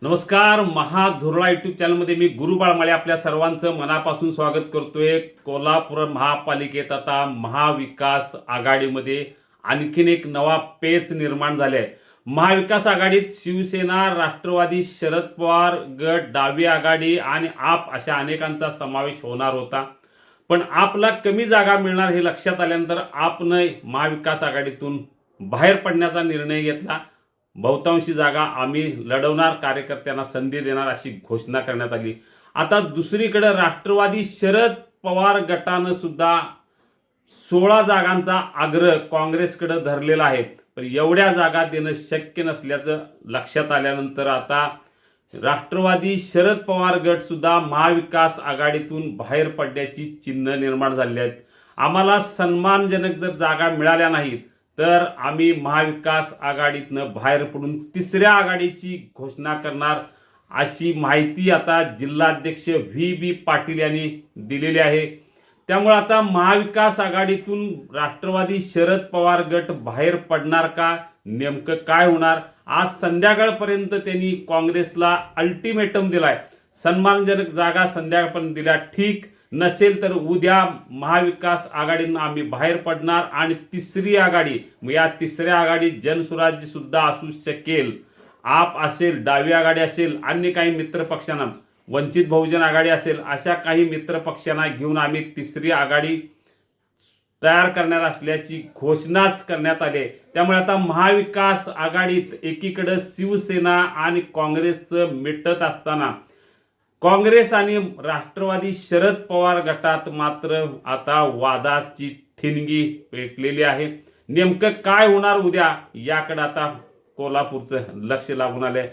नमस्कार. महाधुरळा यूट्यूब चॅनलमध्ये मी गुरु बाळमाळे आपल्या सर्वांचं मनापासून स्वागत करतोय. कोल्हापूर महापालिकेत आता महाविकास आघाडीमध्ये आणखीन एक नवा पेच निर्माण झाले आहे. महाविकास आघाडीत शिवसेना, राष्ट्रवादी, शरद पवार गट, डावी आघाडी आणि आप अशा अनेकांचा समावेश होणार होता. पण आपला कमी जागा मिळणार हे लक्षात आल्यानंतर आपने महाविकास आघाडीतून बाहेर पडण्याचा निर्णय घेतला. बहुतांशी जागा आम्ही लढवणार, कार्यकर्त्यांना संधी देणार अशी घोषणा करण्यात आली. आता दुसरीकडे राष्ट्रवादी शरद पवार गटानं सुद्धा 16 जागांचा आग्रह काँग्रेसकडे धरलेला आहे. पण एवढ्या जागा देणं शक्य नसल्याचं लक्षात आल्यानंतर आता राष्ट्रवादी शरद पवार गट सुद्धा महाविकास आघाडीतून बाहेर पडण्याची चिन्ह निर्माण झाली आहेत. आम्हाला सन्मानजनक जर जागा मिळाल्या नाहीत तर आम्ही महाविकास आघाडीतनं बाहेर पडून तिसऱ्या आघाडीची घोषणा करणार अशी माहिती आता जिल्हाध्यक्ष व्ही पाटील यांनी दिलेली आहे. त्यामुळे आता महाविकास आघाडीतून राष्ट्रवादी शरद पवार गट बाहेर पडणार का, नेमकं काय होणार? आज संध्याकाळपर्यंत त्यांनी काँग्रेसला अल्टिमेटम दिलाय. सन्मानजनक जागा संध्याकाळपर्यंत दिल्या, ठीक नसेल तर उद्या महाविकास आघाडीनं आम्ही बाहेर पडणार आणि तिसरी आघाडी, या तिसऱ्या आघाडीत जनसुराज्य सुद्धा असू शकेल. आप असेल, डावी आघाडी असेल, अन्य काही मित्र पक्षांना, वंचित बहुजन आघाडी असेल, अशा काही मित्र पक्षांना घेऊन आम्ही तिसरी आघाडी तयार करणार असल्याची घोषणाच करण्यात आली. त्यामुळे आता महाविकास आघाडीत एकीकडे शिवसेना आणि काँग्रेसचं मिटत असताना काँग्रेस आणि राष्ट्रवादी शरद पवार गटात मात्र आता वादाची ठिणगी पेटलेली आहे. नेमकं काय होणार उद्या याकडे आता कोल्हापूरचं लक्ष लागून आलंय.